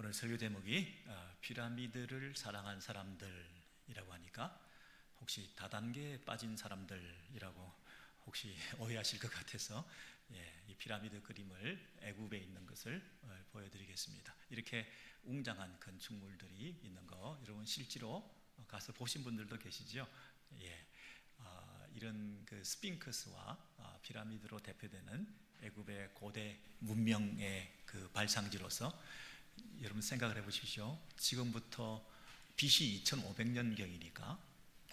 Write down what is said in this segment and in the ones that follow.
오늘 설교 제목이 피라미드를 사랑한 사람들이라고 하니까 혹시 다단계에 빠진 사람들이라고 혹시 오해하실 것 같아서 이 피라미드 그림을 애굽에 있는 것을 보여드리겠습니다. 이렇게 웅장한 건축물들이 있는 거 여러분 실제로 가서 보신 분들도 계시죠? 이런 그 스핑크스와 피라미드로 대표되는 애굽의 고대 문명의 그 발상지로서 여러분 생각을 해보십시오. 지금부터 BC 2500년경이니까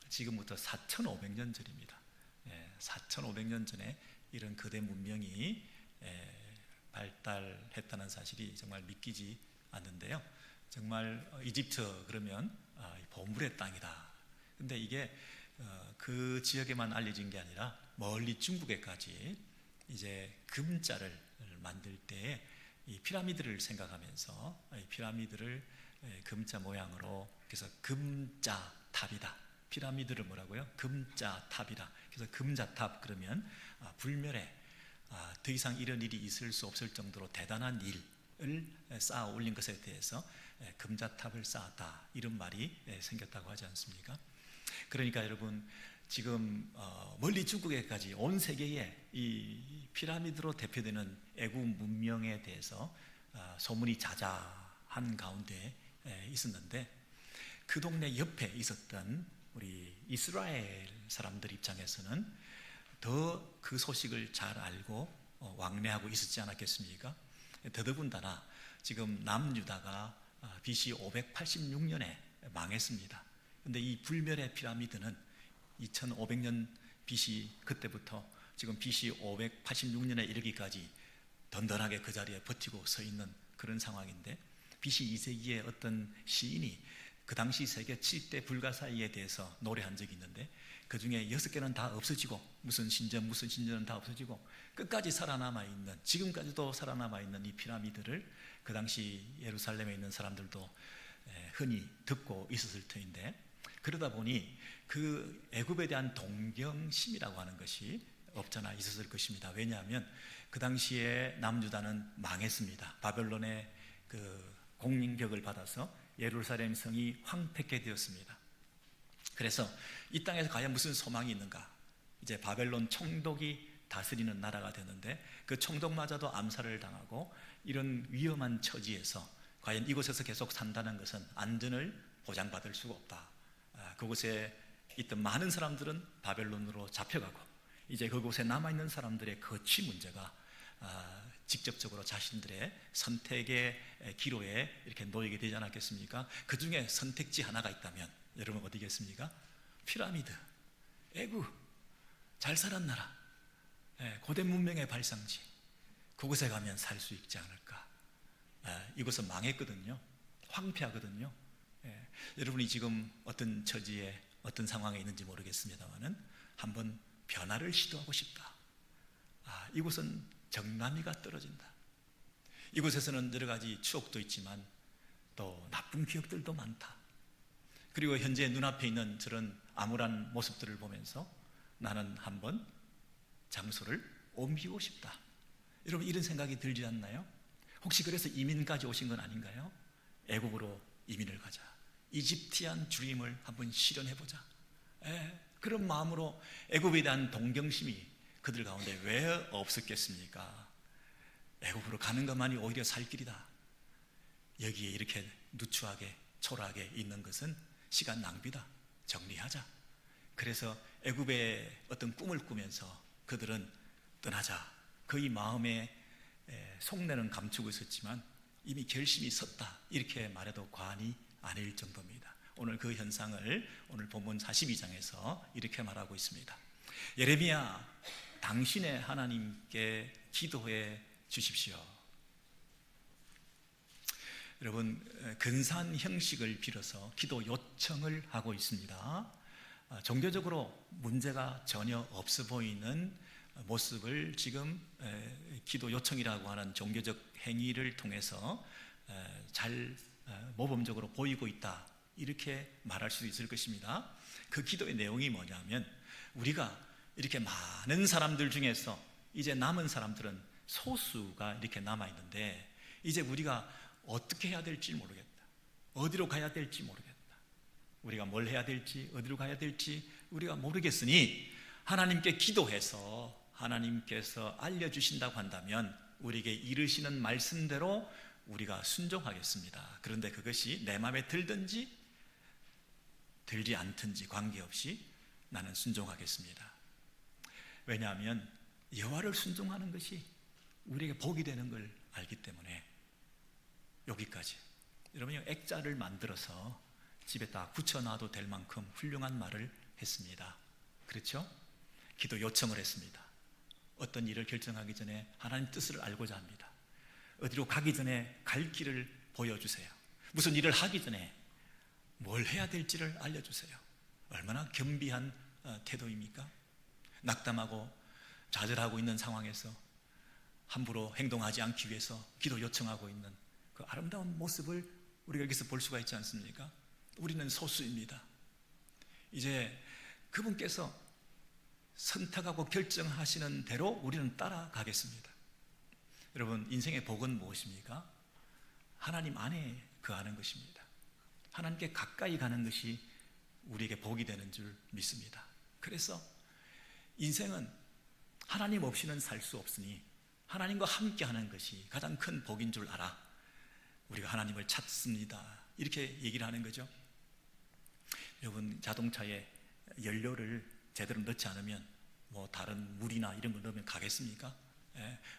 지금부터 4500년 전입니다. 4500년 전에 이런 거대 문명이 발달했다는 사실이 정말 믿기지 않는데요. 정말 이집트 그러면 보물의 땅이다. 근데 이게 그 지역에만 알려진 게 아니라 멀리 중국에까지 이제 금자를 만들 때에 이 피라미드를 생각하면서 이 피라미드를 금자 모양으로, 그래서 금자 탑이다. 피라미드를 뭐라고요? 금자 탑이다. 그래서 금자탑 그러면 불멸에 더 이상 이런 일이 있을 수 없을 정도로 대단한 일을 쌓아 올린 것에 대해서 금자탑을 쌓았다, 이런 말이 생겼다고 하지 않습니까? 그러니까 여러분 지금 멀리 중국에까지 온 세계에 이 피라미드로 대표되는 애국 문명에 대해서 소문이 자자한 가운데 있었는데, 그 동네 옆에 있었던 우리 이스라엘 사람들 입장에서는 더 그 소식을 잘 알고 왕래하고 있었지 않았겠습니까? 더더군다나 지금 남유다가 BC 586년에 망했습니다. 근데 이 불멸의 피라미드는 2500년 BC 그때부터 지금 BC 586년에 이르기까지 든든하게 그 자리에 버티고 서 있는 그런 상황인데, BC 2세기에 어떤 시인이 그 당시 세계 7대 불가사의에 대해서 노래한 적이 있는데, 그 중에 6개는 다 없어지고 무슨 신전은 다 없어지고 끝까지 살아남아 있는, 지금까지도 살아남아 있는 이 피라미드를 그 당시 예루살렘에 있는 사람들도 흔히 듣고 있었을 터인데, 그러다 보니 그 애굽에 대한 동경심이라고 하는 것이 없잖아 있었을 것입니다. 왜냐하면 그 당시에 남유다는 망했습니다. 바벨론의 그 공인격을 받아서 예루살렘 성이 황폐케 되었습니다. 그래서 이 땅에서 과연 무슨 소망이 있는가? 이제 바벨론 총독이 다스리는 나라가 되는데, 그 총독마저도 암살을 당하고 이런 위험한 처지에서 과연 이곳에서 계속 산다는 것은 안전을 보장받을 수가 없다. 그곳에 있던 많은 사람들은 바벨론으로 잡혀가고, 이제 그곳에 남아있는 사람들의 거취 문제가 직접적으로 자신들의 선택의 기로에 이렇게 놓이게 되지 않았겠습니까? 그 중에 선택지 하나가 있다면 여러분 어디겠습니까? 피라미드, 애굽, 잘 살았 나라, 고대 문명의 발상지, 그곳에 가면 살 수 있지 않을까. 이곳은 망했거든요. 황폐하거든요. 여러분이 지금 어떤 처지에 어떤 상황에 있는지 모르겠습니다만은 한번 변화를 시도하고 싶다. 이곳은 정남이가 떨어진다. 이곳에서는 여러 가지 추억도 있지만 또 나쁜 기억들도 많다. 그리고 현재 눈앞에 있는 저런 암울한 모습들을 보면서 나는 한번 장소를 옮기고 싶다. 여러분 이런 생각이 들지 않나요? 혹시 그래서 이민까지 오신 건 아닌가요? 애국으로 이민을 가자. 이집티안 드림을 한번 실현해보자. 그런 마음으로 애국에 대한 동경심이 그들 가운데 왜 없었겠습니까? 애국으로 가는 것만이 오히려 살 길이다. 여기에 이렇게 누추하게 초라하게 있는 것은 시간 낭비다. 정리하자. 그래서 애국의 어떤 꿈을 꾸면서 그들은 떠나자. 거의 마음에 속내는 감추고 있었지만 이미 결심이 섰다. 이렇게 말해도 과언이 아닐 정도입니다. 오늘 그 현상을 오늘 본문 42장에서 이렇게 말하고 있습니다. 예레미야, 당신의 하나님께 기도해 주십시오. 여러분, 근사한 형식을 빌어서 기도 요청을 하고 있습니다. 종교적으로 문제가 전혀 없어 보이는 모습을 지금 기도 요청이라고 하는 종교적 행위를 통해서 잘 모범적으로 보이고 있다, 이렇게 말할 수도 있을 것입니다. 그 기도의 내용이 뭐냐면, 우리가 이렇게 많은 사람들 중에서 이제 남은 사람들은 소수가 이렇게 남아있는데, 이제 우리가 어떻게 해야 될지 모르겠다. 어디로 가야 될지 모르겠다. 우리가 뭘 해야 될지, 어디로 가야 될지 우리가 모르겠으니 하나님께 기도해서 하나님께서 알려주신다고 한다면 우리에게 이르시는 말씀대로 우리가 순종하겠습니다. 그런데 그것이 내 마음에 들든지 들지 않든지 관계없이 나는 순종하겠습니다. 왜냐하면 여호와를 순종하는 것이 우리에게 복이 되는 걸 알기 때문에. 여기까지. 여러분이 액자를 만들어서 집에 다 붙여놔도 될 만큼 훌륭한 말을 했습니다. 그렇죠? 기도 요청을 했습니다. 어떤 일을 결정하기 전에 하나님 뜻을 알고자 합니다. 어디로 가기 전에 갈 길을 보여주세요. 무슨 일을 하기 전에 뭘 해야 될지를 알려주세요. 얼마나 겸비한 태도입니까? 낙담하고 좌절하고 있는 상황에서 함부로 행동하지 않기 위해서 기도 요청하고 있는 그 아름다운 모습을 우리가 여기서 볼 수가 있지 않습니까? 우리는 소수입니다. 이제 그분께서 선택하고 결정하시는 대로 우리는 따라가겠습니다. 여러분, 인생의 복은 무엇입니까? 하나님 안에 거하는 것입니다. 하나님께 가까이 가는 것이 우리에게 복이 되는 줄 믿습니다. 그래서 인생은 하나님 없이는 살 수 없으니 하나님과 함께 하는 것이 가장 큰 복인 줄 알아 우리가 하나님을 찾습니다. 이렇게 얘기를 하는 거죠. 여러분, 자동차에 연료를 제대로 넣지 않으면 뭐 다른 물이나 이런 거 넣으면 가겠습니까?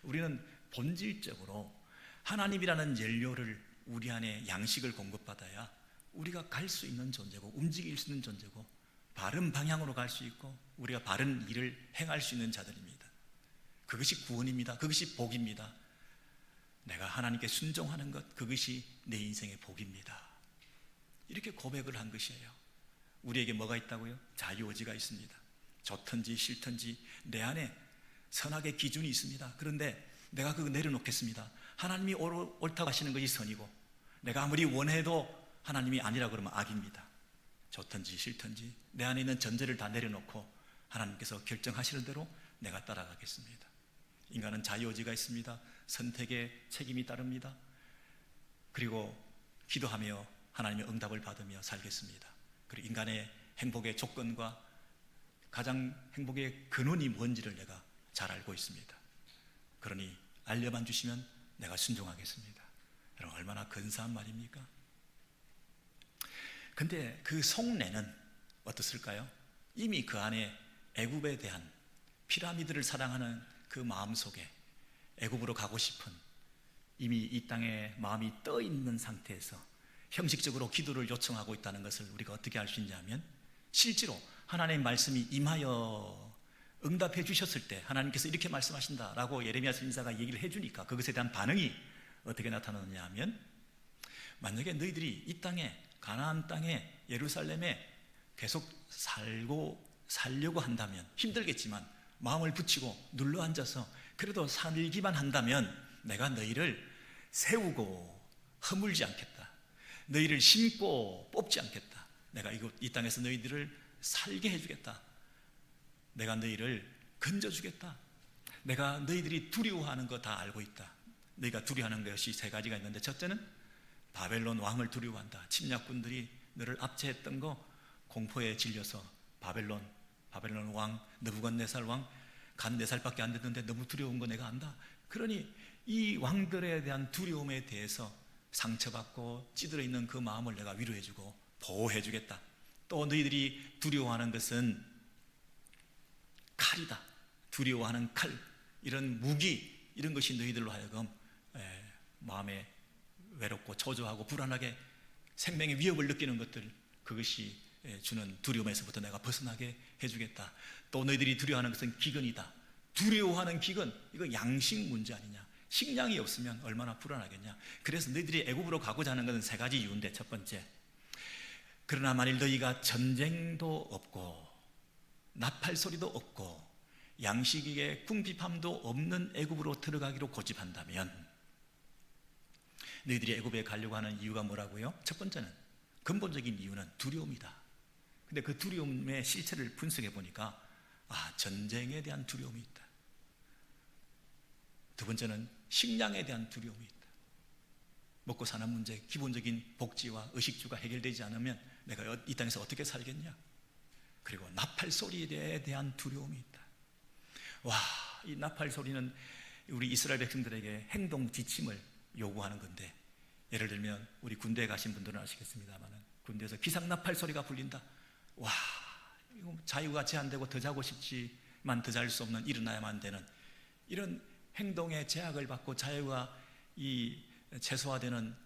우리는 본질적으로 하나님이라는 연료를 우리 안에 양식을 공급받아야 우리가 갈 수 있는 존재고 움직일 수 있는 존재고 바른 방향으로 갈 수 있고 우리가 바른 일을 행할 수 있는 자들입니다. 그것이 구원입니다. 그것이 복입니다. 내가 하나님께 순종하는 것, 그것이 내 인생의 복입니다. 이렇게 고백을 한 것이에요. 우리에게 뭐가 있다고요? 자유의지가 있습니다. 좋든지 싫든지 내 안에 선악의 기준이 있습니다. 그런데 내가 그거 내려놓겠습니다. 하나님이 옳다고 하시는 것이 선이고 내가 아무리 원해도 하나님이 아니라 그러면 악입니다. 좋든지 싫든지 내 안에 있는 전제를 다 내려놓고 하나님께서 결정하시는 대로 내가 따라가겠습니다. 인간은 자유의지가 있습니다. 선택의 책임이 따릅니다. 그리고 기도하며 하나님의 응답을 받으며 살겠습니다. 그리고 인간의 행복의 조건과 가장 행복의 근원이 뭔지를 내가 잘 알고 있습니다. 그러니 알려만 주시면 내가 순종하겠습니다. 여러분, 얼마나 근사한 말입니까? 근데 그 속내는 어떻을까요? 이미 그 안에 애굽에 대한 피라미드를 사랑하는 그 마음 속에 애굽으로 가고 싶은 이미 이 땅에 마음이 떠 있는 상태에서 형식적으로 기도를 요청하고 있다는 것을 우리가 어떻게 알 수 있냐면 실제로 하나님의 말씀이 임하여 응답해 주셨을 때 하나님께서 이렇게 말씀하신다라고 예레미야 선지자가 얘기를 해주니까 그것에 대한 반응이 어떻게 나타나느냐 하면 만약에 너희들이 이 땅에 가나안 땅에 예루살렘에 계속 살려고 한다면 힘들겠지만 마음을 붙이고 눌러 앉아서 그래도 살기만 한다면 내가 너희를 세우고 허물지 않겠다. 너희를 심고 뽑지 않겠다. 내가 이 땅에서 너희들을 살게 해주겠다. 내가 너희를 건져주겠다. 내가 너희들이 두려워하는 거 다 알고 있다. 너희가 두려워하는 것이 세 가지가 있는데 첫째는 바벨론 왕을 두려워한다. 침략군들이 너를 압제했던 거 공포에 질려서 바벨론 왕 느부갓네살 왕 간 4살밖에 안 됐는데 너무 두려운 거 내가 안다. 그러니 이 왕들에 대한 두려움에 대해서 상처받고 찌들어 있는 그 마음을 내가 위로해주고 보호해주겠다. 또 너희들이 두려워하는 것은 칼이다. 두려워하는 칼, 이런 무기, 이런 것이 너희들로 하여금 마음에 외롭고 초조하고 불안하게 생명의 위협을 느끼는 것들, 그것이 주는 두려움에서부터 내가 벗어나게 해주겠다. 또 너희들이 두려워하는 것은 기근이다. 두려워하는 기근, 이거 양식 문제 아니냐. 식량이 없으면 얼마나 불안하겠냐. 그래서 너희들이 애굽으로 가고자 하는 것은 3가지 이유인데, 첫 번째, 그러나 만일 너희가 전쟁도 없고 나팔 소리도 없고 양식에 궁핍함도 없는 애굽으로 들어가기로 고집한다면 너희들이 애굽에 가려고 하는 이유가 뭐라고요? 첫 번째는, 근본적인 이유는 두려움이다. 근데 그 두려움의 실체를 분석해 보니까 전쟁에 대한 두려움이 있다. 두 번째는 식량에 대한 두려움이 있다. 먹고 사는 문제, 기본적인 복지와 의식주가 해결되지 않으면 내가 이 땅에서 어떻게 살겠냐? 그리고 나팔 소리에 대한 두려움이 있다. 와, 이 나팔 소리는 우리 이스라엘 백성들에게 행동 지침을 요구하는 건데, 예를 들면 우리 군대에 가신 분들은 아시겠습니다만 군대에서 기상 나팔 소리가 불린다. 와, 이거 자유가 제한되고 더 자고 싶지만 더 잘 수 없는, 일어나야만 되는 이런 행동의 제약을 받고 자유가 이 최소화되는,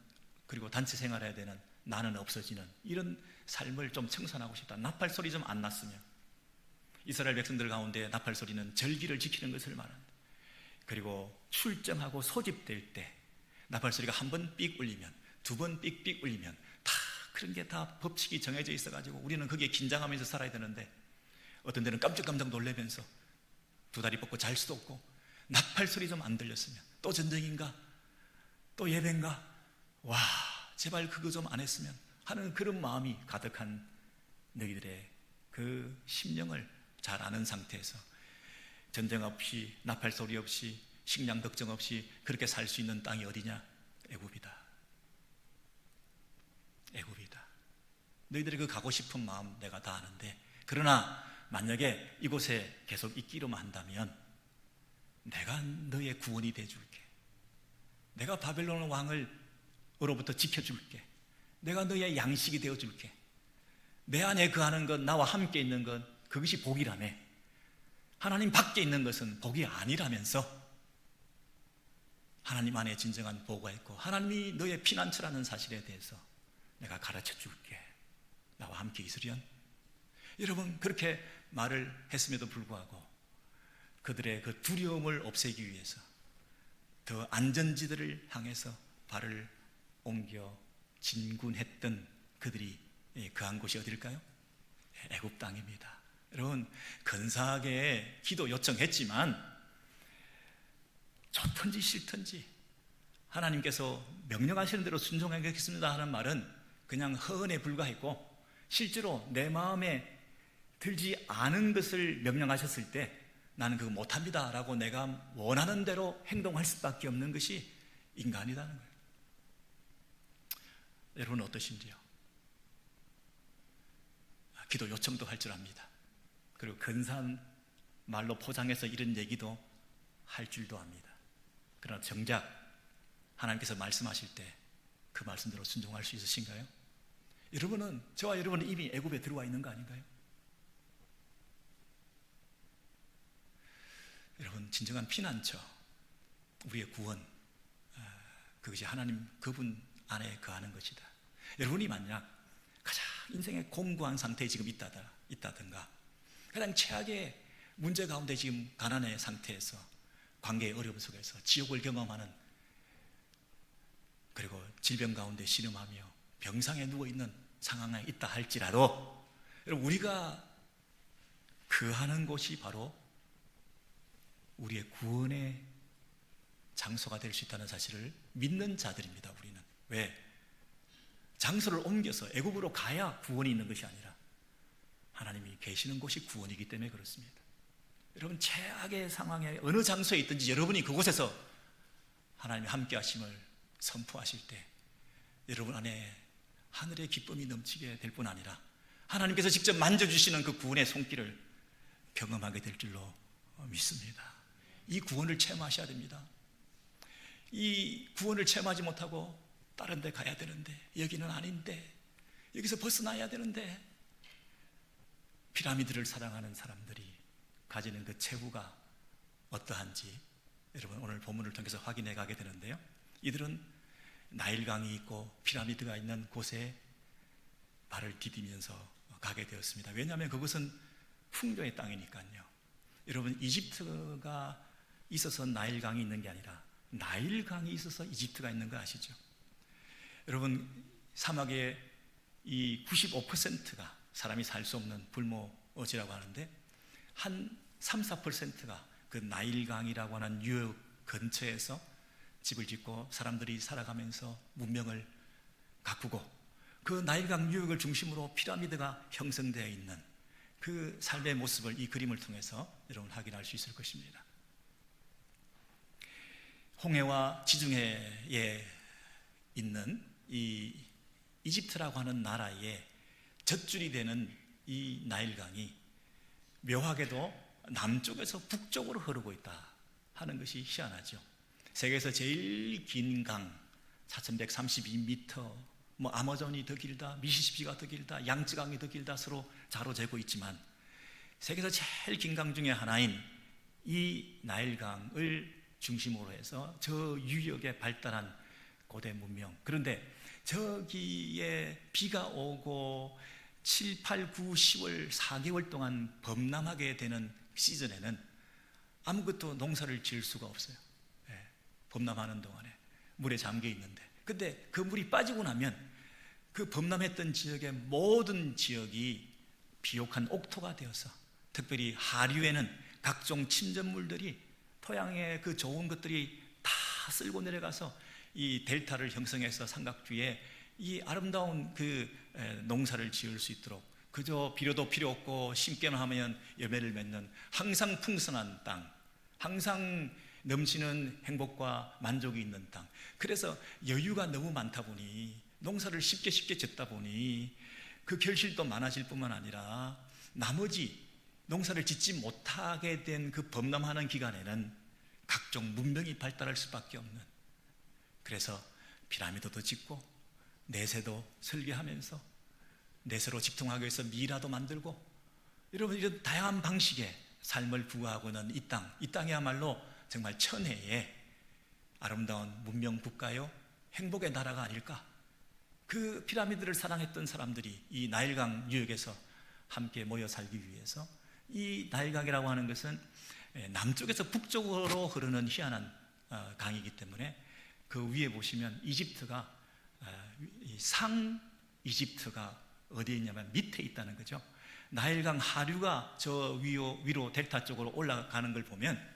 그리고 단체 생활해야 되는, 나는 없어지는 이런 삶을 좀 청산하고 싶다. 나팔 소리 좀 안 났으면. 이스라엘 백성들 가운데 나팔 소리는 절기를 지키는 것을 말합니다. 그리고 출정하고 소집될 때 나팔 소리가 한 번 삑 울리면, 두 번 삑삑 울리면 다 그런 게 다 법칙이 정해져 있어가지고 우리는 거기에 긴장하면서 살아야 되는데, 어떤 데는 깜짝깜짝 놀라면서 두 다리 뻗고 잘 수도 없고, 나팔 소리 좀 안 들렸으면, 또 전쟁인가? 또 예배인가? 와, 제발 그거 좀 안 했으면 하는 그런 마음이 가득한 너희들의 그 심령을 잘 아는 상태에서 전쟁 없이, 나팔 소리 없이, 식량 걱정 없이 그렇게 살 수 있는 땅이 어디냐? 애굽이다. 애굽이다. 너희들이 그 가고 싶은 마음 내가 다 아는데, 그러나 만약에 이곳에 계속 있기로만 한다면 내가 너의 구원이 되어줄게. 내가 바벨론 왕을로부터 지켜줄게. 내가 너의 양식이 되어줄게. 내 안에 거하는 것, 나와 함께 있는 것, 그것이 복이라며. 하나님 밖에 있는 것은 복이 아니라면서 하나님 안에 진정한 보호가 있고 하나님이 너의 피난처라는 사실에 대해서 내가 가르쳐 줄게. 나와 함께 있으련? 여러분, 그렇게 말을 했음에도 불구하고 그들의 그 두려움을 없애기 위해서 더 안전지대를 향해서 발을 옮겨 진군했던 그들이 거한 곳이 어딜까요? 애굽 땅입니다. 여러분, 근사하게 기도 요청했지만 좋든지 싫든지 하나님께서 명령하시는 대로 순종하겠습니다 하는 말은 그냥 허언에 불과했고, 실제로 내 마음에 들지 않은 것을 명령하셨을 때 나는 그거 못합니다 라고 내가 원하는 대로 행동할 수밖에 없는 것이 인간이라는 거예요. 여러분 어떠신지요? 기도 요청도 할 줄 압니다. 그리고 근사한 말로 포장해서 이런 얘기도 할 줄도 압니다. 그러나 정작 하나님께서 말씀하실 때 그 말씀대로 순종할 수 있으신가요? 여러분은, 저와 여러분은 이미 애굽에 들어와 있는 거 아닌가요? 여러분, 진정한 피난처, 우리의 구원, 그것이 하나님 그분 안에 거하는 것이다. 여러분이 만약 가장 인생의 공고한 상태에 지금 있다든가 가장 최악의 문제 가운데 지금 가난의 상태에서, 관계의 어려움 속에서 지옥을 경험하는, 그리고 질병 가운데 신음하며 병상에 누워있는 상황에 있다 할지라도, 여러분, 우리가 거하는 곳이 바로 우리의 구원의 장소가 될 수 있다는 사실을 믿는 자들입니다. 우리는. 왜? 장소를 옮겨서 애굽으로 가야 구원이 있는 것이 아니라 하나님이 계시는 곳이 구원이기 때문에 그렇습니다. 여러분, 최악의 상황에 어느 장소에 있든지 여러분이 그곳에서 하나님의 함께 하심을 선포하실 때 여러분 안에 하늘의 기쁨이 넘치게 될 뿐 아니라 하나님께서 직접 만져주시는 그 구원의 손길을 경험하게 될 줄로 믿습니다. 이 구원을 체험하셔야 됩니다. 이 구원을 체험하지 못하고 다른 데 가야 되는데, 여기는 아닌데, 여기서 벗어나야 되는데, 피라미드를 사랑하는 사람들이 가지는 그 체후가 어떠한지 여러분 오늘 본문을 통해서 확인해 가게 되는데요, 이들은 나일강이 있고 피라미드가 있는 곳에 발을 디디면서 가게 되었습니다. 왜냐하면 그것은 풍요의 땅이니까요. 여러분, 이집트가 있어서 나일강이 있는 게 아니라 나일강이 있어서 이집트가 있는 거 아시죠? 여러분, 사막의 이 95%가 사람이 살 수 없는 불모지라고 하는데 한 3, 4%가 그 나일강이라고 하는 유역 근처에서 집을 짓고 사람들이 살아가면서 문명을 가꾸고, 그 나일강 유역을 중심으로 피라미드가 형성되어 있는 그 삶의 모습을 이 그림을 통해서 여러분 확인할 수 있을 것입니다. 홍해와 지중해의 있는 이 이집트라고 하는 나라의 젖줄이 되는 이 나일강이 묘하게도 남쪽에서 북쪽으로 흐르고 있다 하는 것이 희한하죠. 세계에서 제일 긴 강 4132m, 아마존이 더 길다, 미시시피가 더 길다, 양쯔강이 더 길다 서로 자로 재고 있지만 세계에서 제일 긴 강 중에 하나인 이 나일강을 중심으로 해서 저 유역에 발달한 고대 문명, 그런데 저기에 비가 오고 7, 8, 9, 10월 4개월 동안 범람하게 되는 시즌에는 아무것도 농사를 지을 수가 없어요. 범람하는 동안에 물에 잠겨 있는데, 근데 그 물이 빠지고 나면 그 범람했던 지역의 모든 지역이 비옥한 옥토가 되어서, 특별히 하류에는 각종 침전물들이 토양의 그 좋은 것들이 다 쓸고 내려가서 이 델타를 형성해서 삼각주에 이 아름다운 그 농사를 지을 수 있도록, 그저 비료도 필요 없고 심기만 하면 열매를 맺는 항상 풍성한 땅, 항상 넘치는 행복과 만족이 있는 땅. 그래서 여유가 너무 많다 보니, 농사를 쉽게 짓다 보니 그 결실도 많아질 뿐만 아니라 나머지 농사를 짓지 못하게 된 그 범람하는 기간에는 각종 문명이 발달할 수밖에 없는, 그래서 피라미드도 짓고 내세도 설계하면서 내세로 직통하기 위해서 미라도 만들고, 여러분 이런 다양한 방식의 삶을 부과하고 있는 이 땅이야말로 정말 천혜의 아름다운 문명 국가요, 행복의 나라가 아닐까. 그 피라미드를 사랑했던 사람들이 이 나일강 유역에서 함께 모여 살기 위해서, 이 나일강이라고 하는 것은 남쪽에서 북쪽으로 흐르는 희한한 강이기 때문에 그 위에 보시면 이집트가, 상 이집트가 어디에 있냐면 밑에 있다는 거죠. 나일강 하류가 저 위로 델타 쪽으로 올라가는 걸 보면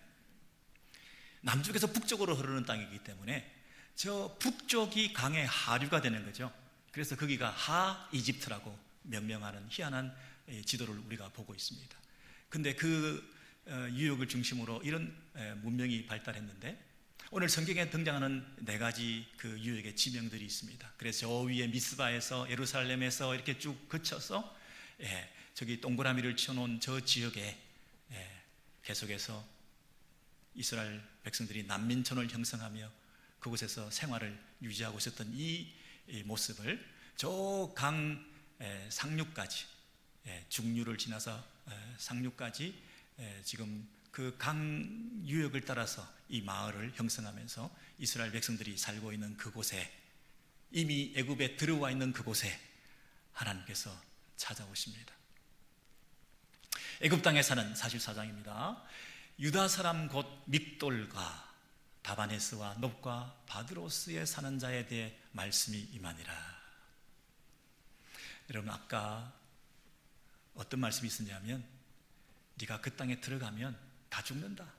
남쪽에서 북쪽으로 흐르는 땅이기 때문에 저 북쪽이 강의 하류가 되는 거죠. 그래서 거기가 하 이집트라고 명명하는 희한한 지도를 우리가 보고 있습니다. 근데 그 유역을 중심으로 이런 문명이 발달했는데, 오늘 성경에 등장하는 4가지 그 유역의 지명들이 있습니다. 그래서 저 위에 미스바에서, 예루살렘에서 이렇게 쭉 거쳐서 저기 동그라미를 쳐놓은 저 지역에 계속해서 이스라엘 백성들이 난민촌을 형성하며 그곳에서 생활을 유지하고 있었던 이 모습을 저 강 상류까지, 중류를 지나서 상류까지 지금 그 강 유역을 따라서 이 마을을 형성하면서 이스라엘 백성들이 살고 있는 그곳에, 이미 애굽에 들어와 있는 그곳에 하나님께서 찾아오십니다. 애굽 땅에 사는 44장입니다. 유다 사람 곧 믹돌과 다바네스와 놉과 바드로스에 사는 자에 대해 말씀이 임하니라. 여러분, 아까 어떤 말씀이 있었냐면, 네가 그 땅에 들어가면 다 죽는다.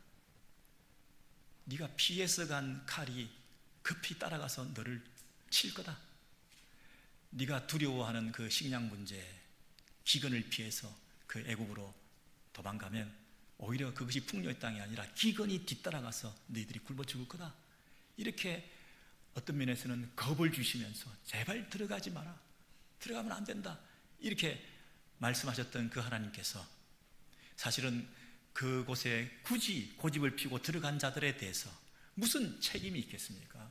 네가 피해서 간 칼이 급히 따라가서 너를 칠 거다. 네가 두려워하는 그 식량 문제, 기근을 피해서 그 애굽으로 도망가면 오히려 그것이 풍요의 땅이 아니라 기근이 뒤따라가서 너희들이 굶어 죽을 거다. 이렇게 어떤 면에서는 겁을 주시면서 제발 들어가지 마라, 들어가면 안 된다, 이렇게 말씀하셨던 그 하나님께서 사실은 그곳에 굳이 고집을 피우고 들어간 자들에 대해서 무슨 책임이 있겠습니까?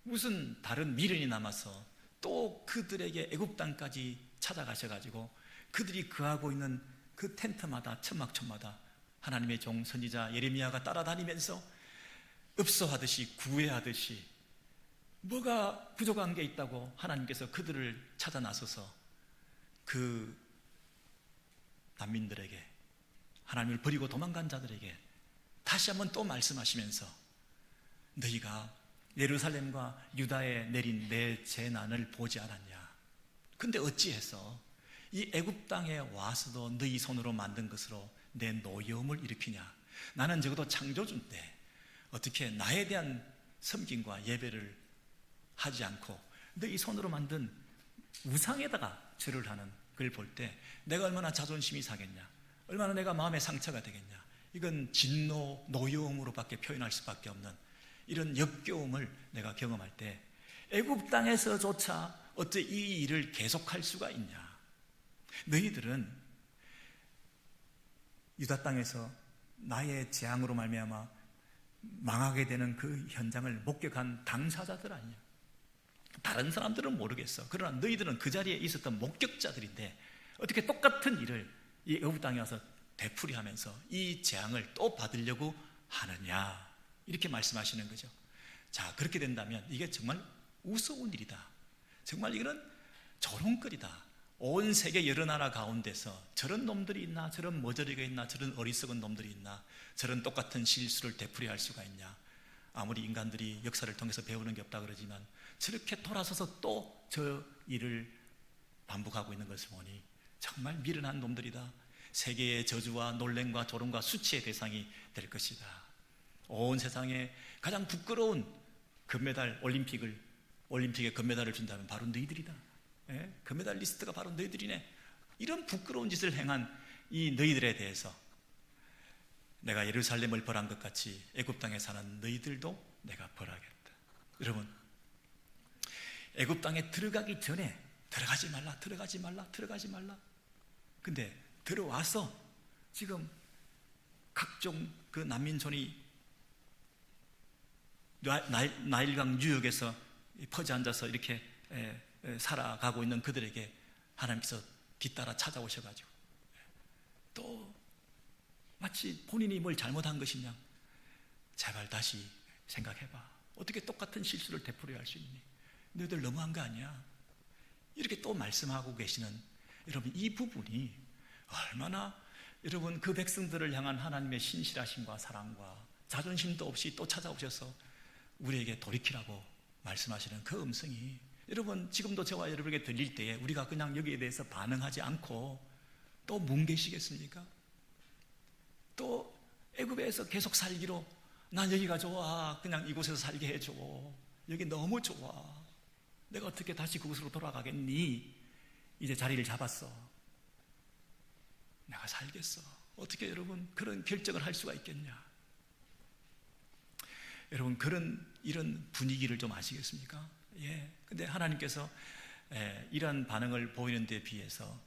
무슨 다른 미련이 남아서 또 그들에게 애굽 땅까지 찾아가셔가지고 그들이 거하고 있는 그 텐트마다 천막촌마다 하나님의 종 선지자 예레미야가 따라다니면서 읍소하듯이 구애하듯이 뭐가 부족한 게 있다고 하나님께서 그들을 찾아 나서서 그 난민들에게, 하나님을 버리고 도망간 자들에게 다시 한번 또 말씀하시면서 너희가 예루살렘과 유다에 내린 내 재난을 보지 않았냐? 근데 어찌해서 이 애굽 땅에 와서도 너희 손으로 만든 것으로 내 노여움을 일으키냐? 나는 적어도 창조주 때 어떻게 나에 대한 섬김과 예배를 하지 않고 너희 손으로 만든 우상에다가 절을 하는 걸 볼 때 내가 얼마나 자존심이 상했냐, 얼마나 내가 마음의 상처가 되겠냐. 이건 진노, 노여움으로밖에 표현할 수밖에 없는 이런 역겨움을 내가 경험할 때 애굽 땅에서조차 어째 이 일을 계속할 수가 있냐? 너희들은 유다 땅에서 나의 재앙으로 말미암아 망하게 되는 그 현장을 목격한 당사자들 아니냐? 다른 사람들은 모르겠어. 그러나 너희들은 그 자리에 있었던 목격자들인데 어떻게 똑같은 일을 이 애굽 땅에 와서 되풀이하면서 이 재앙을 또 받으려고 하느냐? 이렇게 말씀하시는 거죠. 자, 그렇게 된다면 이게 정말 우스운 일이다. 정말 이거는 조롱거리다. 온 세계 여러 나라 가운데서 저런 놈들이 있나, 저런 머저리가 있나, 저런 어리석은 놈들이 있나, 저런 똑같은 실수를 되풀이할 수가 있냐. 아무리 인간들이 역사를 통해서 배우는 게 없다 그러지만 저렇게 돌아서서 또 저 일을 반복하고 있는 것을 보니 정말 미련한 놈들이다. 세계의 저주와 놀램과 조롱과 수치의 대상이 될 것이다. 온 세상에 가장 부끄러운 금메달 올림픽에 금메달을 준다면 바로 너희들이다. 예? 금메달 리스트가 바로 너희들이네. 이런 부끄러운 짓을 행한 이 너희들에 대해서 내가 예루살렘을 벌한 것 같이 애굽 땅에 사는 너희들도 내가 벌하겠다. 여러분, 애굽 땅에 들어가기 전에 들어가지 말라. 근데 들어와서 지금 각종 그 난민촌이 나일강 유역에서 퍼져 앉아서 이렇게 살아가고 있는 그들에게 하나님께서 뒤따라 찾아오셔가지고 또 마치 본인이 뭘 잘못한 것이냐, 제발 다시 생각해봐. 어떻게 똑같은 실수를 되풀이할 수 있니? 너희들 너무한 거 아니야? 이렇게 또 말씀하고 계시는 여러분, 이 부분이 얼마나 여러분 그 백성들을 향한 하나님의 신실하심과 사랑과 자존심도 없이 또 찾아오셔서 우리에게 돌이키라고 말씀하시는 그 음성이 여러분 지금도 저와 여러분에게 들릴 때에 우리가 그냥 여기에 대해서 반응하지 않고 또 뭉개시겠습니까? 또 애굽에서 계속 살기로 난 여기가 좋아, 그냥 이곳에서 살게 해줘, 여기 너무 좋아, 내가 어떻게 다시 그곳으로 돌아가겠니? 이제 자리를 잡았어, 내가 살겠어. 어떻게 여러분 그런 결정을 할 수가 있겠냐? 여러분 이런 분위기를 좀 아시겠습니까? 예. 근데 하나님께서 이런 반응을 보이는 데 비해서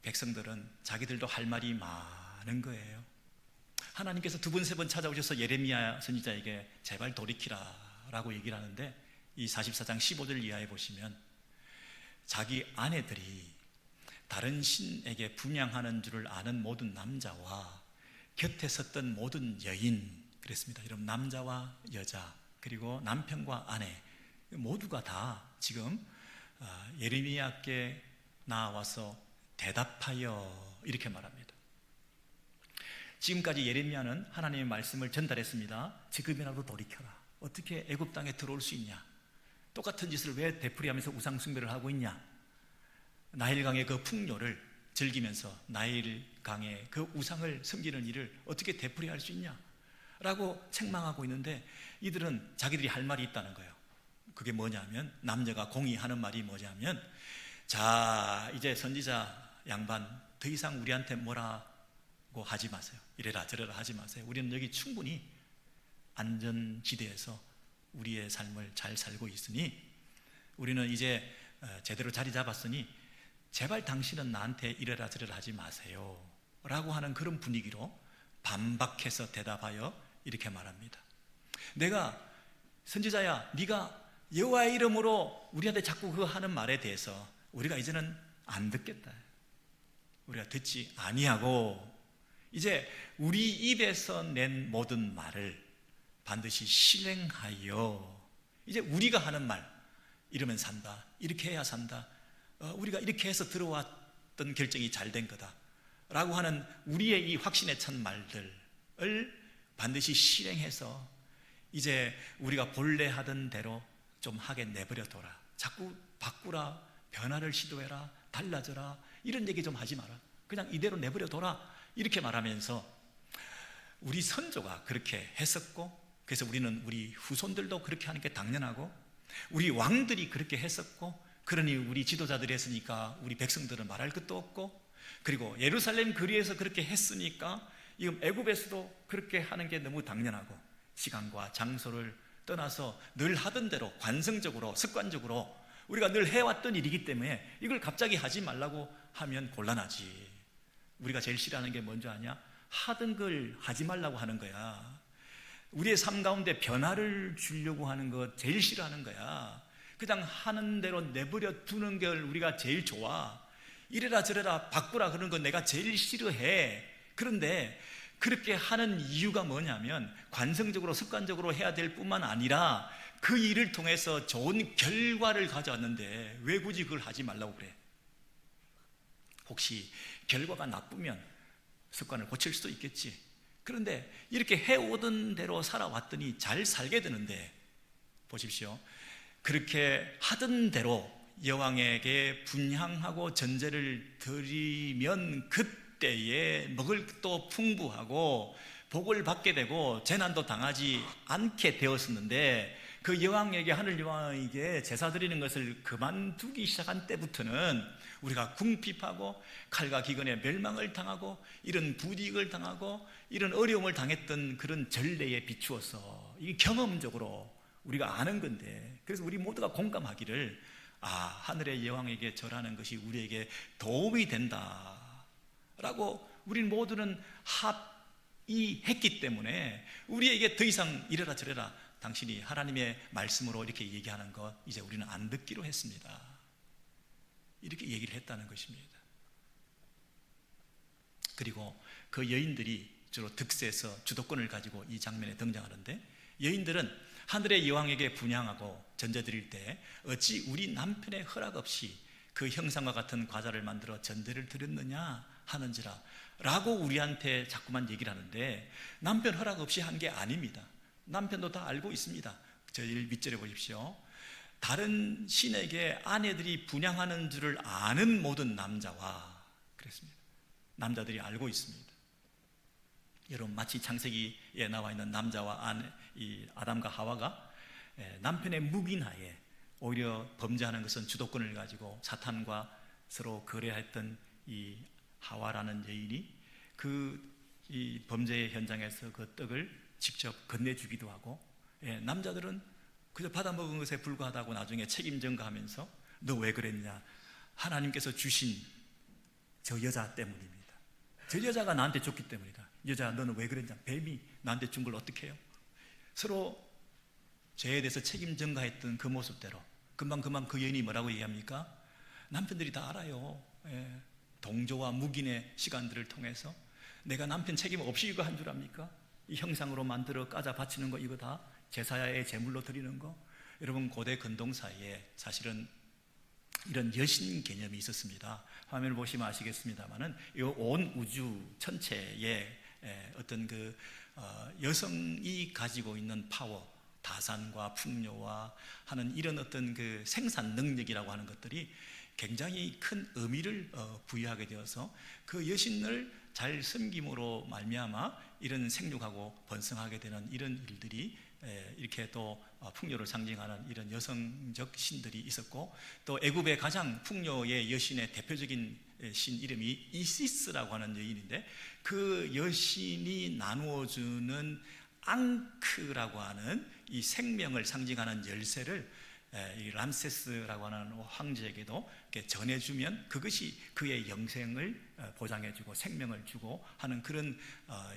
백성들은 자기들도 할 말이 많은 거예요. 하나님께서 두 번, 세 번 찾아오셔서 예레미야 선지자에게 제발 돌이키라 라고 얘기를 하는데, 이 44장 15절 이하에 보시면 자기 아내들이 다른 신에게 분향하는 줄을 아는 모든 남자와 곁에 섰던 모든 여인, 그랬습니다. 여러분, 남자와 여자 그리고 남편과 아내 모두가 다 지금 예레미야께 나와서 대답하여 이렇게 말합니다. 지금까지 예레미야는 하나님의 말씀을 전달했습니다. 지금이라도 돌이켜라. 어떻게 애굽 땅에 들어올 수 있냐? 똑같은 짓을 왜 되풀이하면서 우상 숭배를 하고 있냐? 나일강의 그 풍요를 즐기면서 나일강의 그 우상을 섬기는 일을 어떻게 되풀이할 수 있냐? 라고 책망하고 있는데 이들은 자기들이 할 말이 있다는 거예요. 그게 뭐냐면, 남자가 공의하는 말이 뭐냐면, 자, 이제 선지자 양반 더 이상 우리한테 뭐라고 하지 마세요. 이래라 저래라 하지 마세요. 우리는 여기 충분히 안전지대에서 우리의 삶을 잘 살고 있으니, 우리는 이제 제대로 자리 잡았으니 제발 당신은 나한테 이래라 저래라 하지 마세요 라고 하는 그런 분위기로 반박해서 대답하여 이렇게 말합니다. 내가 선지자야, 네가 여호와의 이름으로 우리한테 자꾸 그거 하는 말에 대해서 우리가 이제는 안 듣겠다. 우리가 듣지 아니하고 이제 우리 입에서 낸 모든 말을 반드시 실행하여, 이제 우리가 하는 말, 이러면 산다, 이렇게 해야 산다, 우리가 이렇게 해서 들어왔던 결정이 잘 된 거다 라고 하는 우리의 이 확신에 찬 말들을 반드시 실행해서 이제 우리가 본래 하던 대로 좀 하게 내버려둬라. 자꾸 바꾸라, 변화를 시도해라, 달라져라, 이런 얘기 좀 하지 마라. 그냥 이대로 내버려둬라. 이렇게 말하면서 우리 선조가 그렇게 했었고, 그래서 우리는 우리 후손들도 그렇게 하는 게 당연하고, 우리 왕들이 그렇게 했었고, 그러니 우리 지도자들이 했으니까 우리 백성들은 말할 것도 없고, 그리고 예루살렘 거리에서 그렇게 했으니까 지금 애굽에서도 그렇게 하는 게 너무 당연하고, 시간과 장소를 떠나서 늘 하던 대로 관성적으로 습관적으로 우리가 늘 해왔던 일이기 때문에 이걸 갑자기 하지 말라고 하면 곤란하지. 우리가 제일 싫어하는 게 뭔지 아냐? 하던 걸 하지 말라고 하는 거야. 우리의 삶 가운데 변화를 주려고 하는 거 제일 싫어하는 거야. 그냥 하는 대로 내버려 두는 걸 우리가 제일 좋아. 이래라 저래라 바꾸라 그러는 거 내가 제일 싫어해. 그런데 그렇게 하는 이유가 뭐냐면 관성적으로 습관적으로 해야 될 뿐만 아니라 그 일을 통해서 좋은 결과를 가져왔는데 왜 굳이 그걸 하지 말라고 그래? 혹시 결과가 나쁘면 습관을 고칠 수도 있겠지. 그런데 이렇게 해오던 대로 살아왔더니 잘 살게 되는데, 보십시오. 그렇게 하던 대로 여왕에게 분향하고 전제를 드리면 그때에 먹을 것도 풍부하고 복을 받게 되고 재난도 당하지 않게 되었었는데, 그 여왕에게, 하늘 여왕에게 제사 드리는 것을 그만두기 시작한 때부터는 우리가 궁핍하고 칼과 기근에 멸망을 당하고 이런 부익을 당하고 이런 어려움을 당했던 그런 전례에 비추어서 이게 경험적으로 우리가 아는 건데, 그래서 우리 모두가 공감하기를, 하늘의 여왕에게 절하는 것이 우리에게 도움이 된다라고 우린 모두는 합의했기 때문에 우리에게 더 이상 이래라 저래라 당신이 하나님의 말씀으로 이렇게 얘기하는 것 이제 우리는 안 듣기로 했습니다. 이렇게 얘기를 했다는 것입니다. 그리고 그 여인들이 주로 득세해서 주도권을 가지고 이 장면에 등장하는데, 여인들은 하늘의 여왕에게 분향하고 전제 드릴 때 어찌 우리 남편의 허락 없이 그 형상과 같은 과자를 만들어 전제를 드렸느냐 하는지라 라고 우리한테 자꾸만 얘기를 하는데, 남편 허락 없이 한 게 아닙니다. 남편도 다 알고 있습니다. 저 밑절에 보십시오. 다른 신에게 아내들이 분향하는 줄을 아는 모든 남자와, 그랬습니다. 남자들이 알고 있습니다. 여러분, 마치 창세기에 나와 있는 남자와 아내, 이 아담과 하와가 남편의 묵인하에 오히려 범죄하는 것은 주도권을 가지고 사탄과 서로 거래했던 이 하와라는 여인이 이 범죄의 현장에서 그 떡을 직접 건네주기도 하고, 남자들은 그저 받아먹은 것에 불과하다고 나중에 책임 전가하면서 너 왜 그랬냐? 하나님께서 주신 저 여자 때문입니다. 저 여자가 나한테 줬기 때문이다. 여자 너는 왜 그랬냐? 뱀이 나한테 준 걸 어떻게 해요? 서로 죄에 대해서 책임 전가했던 그 모습대로 금방 그 여인이 뭐라고 얘기합니까? 남편들이 다 알아요. 동조와 묵인의 시간들을 통해서 내가 남편 책임 없이 이거 한 줄 압니까? 이 형상으로 만들어 까자 바치는 거, 이거 다 제사야의 제물로 드리는 거. 여러분, 고대 근동사에 사실은 이런 여신 개념이 있었습니다. 화면을 보시면 아시겠습니다만은 이 온 우주 전체에 어떤 여성이 가지고 있는 파워, 다산과 풍요와 하는 이런 어떤 그 생산 능력이라고 하는 것들이 굉장히 큰 의미를 부여하게 되어서 그 여신을 잘 섬김으로 말미암아 이런 생육하고 번성하게 되는 이런 일들이 이렇게 또 풍요를 상징하는 이런 여성적 신들이 있었고, 또 애굽의 가장 풍요의 여신의 대표적인 신 이름이 이시스라고 하는 여인인데, 그 여신이 나누어주는 앙크라고 하는 이 생명을 상징하는 열쇠를 이 람세스라고 하는 황제에게도 이렇게 전해주면 그것이 그의 영생을 보장해주고 생명을 주고 하는 그런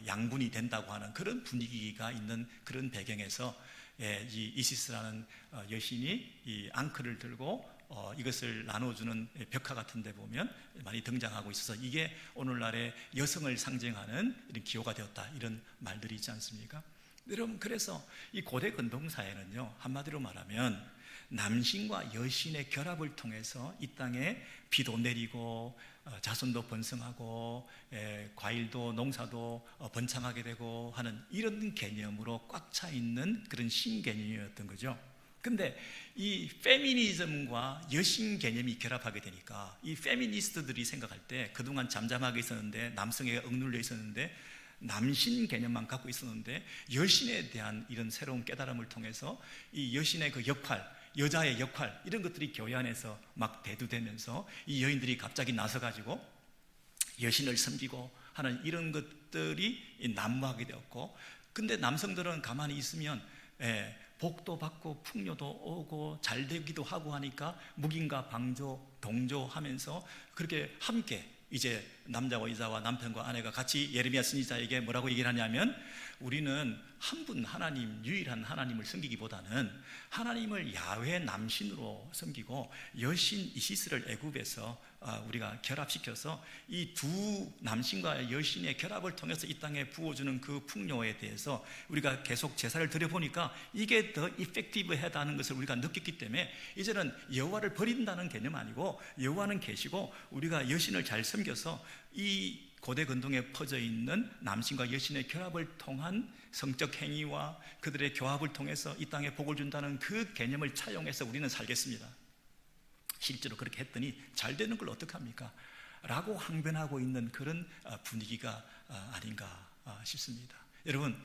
양분이 된다고 하는 그런 분위기가 있는 그런 배경에서 이 이시스라는 여신이 이 앙크를 들고 이것을 나눠주는 벽화 같은 데 보면 많이 등장하고 있어서 이게 오늘날의 여성을 상징하는 이런 기호가 되었다, 이런 말들이 있지 않습니까? 여러분, 그래서 이 고대 근동사에는요, 한마디로 말하면 남신과 여신의 결합을 통해서 이 땅에 비도 내리고 자손도 번성하고 과일도 농사도 번창하게 되고 하는 이런 개념으로 꽉 차 있는 그런 신개념이었던 거죠. 근데 이 페미니즘과 여신 개념이 결합하게 되니까 이 페미니스트들이 생각할 때 그동안 잠잠하게 있었는데, 남성에게 억눌려 있었는데, 남신 개념만 갖고 있었는데, 여신에 대한 이런 새로운 깨달음을 통해서 이 여신의 그 역할, 여자의 역할, 이런 것들이 교회 안에서 막 대두되면서 이 여인들이 갑자기 나서가지고 여신을 섬기고 하는 이런 것들이 난무하게 되었고, 근데 남성들은 가만히 있으면 복도 받고 풍요도 오고 잘 되기도 하고 하니까 묵인과 방조, 동조하면서 그렇게 함께 이제 남자와 여자와 남편과 아내가 같이 예레미야 선지자에게 뭐라고 얘기를 하냐면, 우리는 한 분 하나님, 유일한 하나님을 섬기기보다는 하나님을 야훼 남신으로 섬기고 여신 이시스를 애굽에서 우리가 결합시켜서 이 두 남신과 여신의 결합을 통해서 이 땅에 부어주는 그 풍요에 대해서 우리가 계속 제사를 드려보니까 이게 더 이펙티브하다는 것을 우리가 느꼈기 때문에 이제는 여호와를 버린다는 개념 아니고 여호와는 계시고 우리가 여신을 잘 섬겨서 이 고대 근동에 퍼져 있는 남신과 여신의 결합을 통한 성적 행위와 그들의 교합을 통해서 이 땅에 복을 준다는 그 개념을 차용해서 우리는 살겠습니다. 실제로 그렇게 했더니 잘 되는 걸 어떡합니까? 라고 항변하고 있는 그런 분위기가 아닌가 싶습니다. 여러분,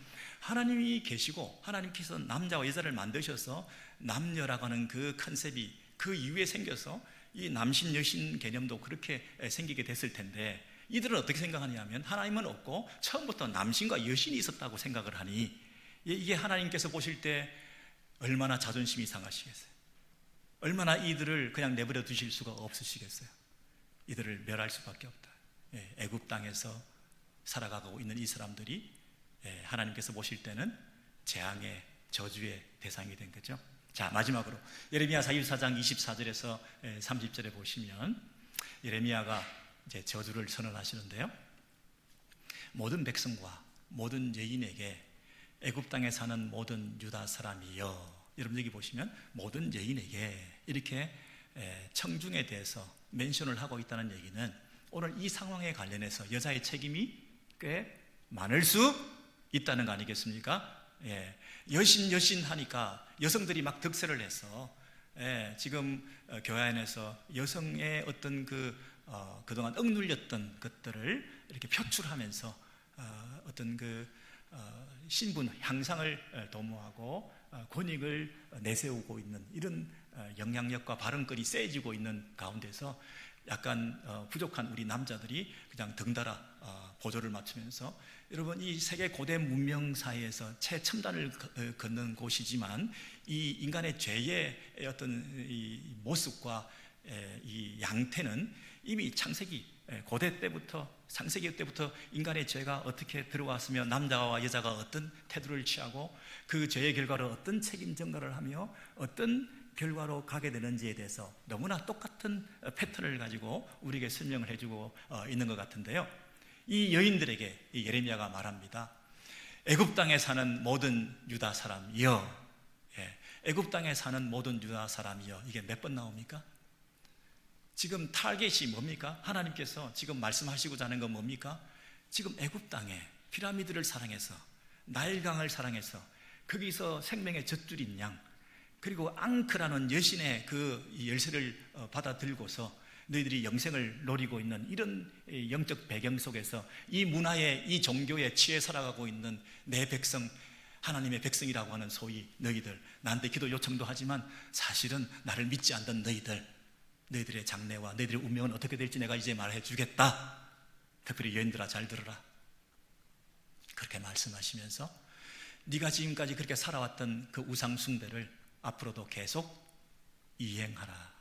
하나님이 계시고 하나님께서 남자와 여자를 만드셔서 남녀라고 하는 그 컨셉이 그 이후에 생겨서 이 남신 여신 개념도 그렇게 생기게 됐을 텐데, 이들은 어떻게 생각하냐면 하나님은 없고 처음부터 남신과 여신이 있었다고 생각을 하니, 이게 하나님께서 보실 때 얼마나 자존심이 상하시겠어요? 얼마나 이들을 그냥 내버려 두실 수가 없으시겠어요? 이들을 멸할 수밖에 없다. 애굽 땅에서 살아가고 있는 이 사람들이 하나님께서 보실 때는 재앙의 저주의 대상이 된 거죠. 자, 마지막으로 예레미야 44장 24절에서 30절에 보시면 예레미야가 이제 저주를 선언하시는데요, 모든 백성과 모든 여인에게 애굽 땅에 사는 모든 유다 사람이여, 여러분 여기 보시면 모든 여인에게 이렇게 청중에 대해서 멘션을 하고 있다는 얘기는 오늘 이 상황에 관련해서 여자의 책임이 꽤 많을 수 있다는 거 아니겠습니까? 여신 하니까 여성들이 막 득세를 해서 지금 교회 안에서 여성의 어떤 그동안 억눌렸던 것들을 이렇게 표출하면서 어떤 신분 향상을 도모하고 권익을 내세우고 있는 이런 영향력과 발언권이 세지고 있는 가운데서 약간 부족한 우리 남자들이 그냥 덩달아 보조를 맞추면서, 여러분 이 세계 고대 문명 사이에서 최첨단을 걷는 곳이지만 이 인간의 죄의 어떤 이 모습과 이 양태는 이미 창세기 고대 때부터, 창세기 때부터 인간의 죄가 어떻게 들어왔으며 남자와 여자가 어떤 태도를 취하고 그 죄의 결과로 어떤 책임 전가를 하며 어떤 결과로 가게 되는지에 대해서 너무나 똑같은 패턴을 가지고 우리에게 설명을 해주고 있는 것 같은데요, 이 여인들에게 이 예레미야가 말합니다. 애굽 땅에 사는 모든 유다 사람이여. 애굽 땅에 사는 모든 유다 사람이여, 이게 몇 번 나옵니까? 지금 타겟이 뭡니까? 하나님께서 지금 말씀하시고자 하는 건 뭡니까? 지금 애굽 땅에 피라미드를 사랑해서 나일강을 사랑해서 거기서 생명의 젖줄인 양, 그리고 앙크라는 여신의 그 열쇠를 받아 들고서 너희들이 영생을 노리고 있는 이런 영적 배경 속에서 이 문화에, 이 종교에 취해 살아가고 있는 내 백성, 하나님의 백성이라고 하는 소위 너희들, 나한테 기도 요청도 하지만 사실은 나를 믿지 않던 너희들의 장래와 너희들의 운명은 어떻게 될지 내가 이제 말해 주겠다. 특별히 여인들아 잘 들어라. 그렇게 말씀하시면서 네가 지금까지 그렇게 살아왔던 그 우상 숭배를 앞으로도 계속 이행하라.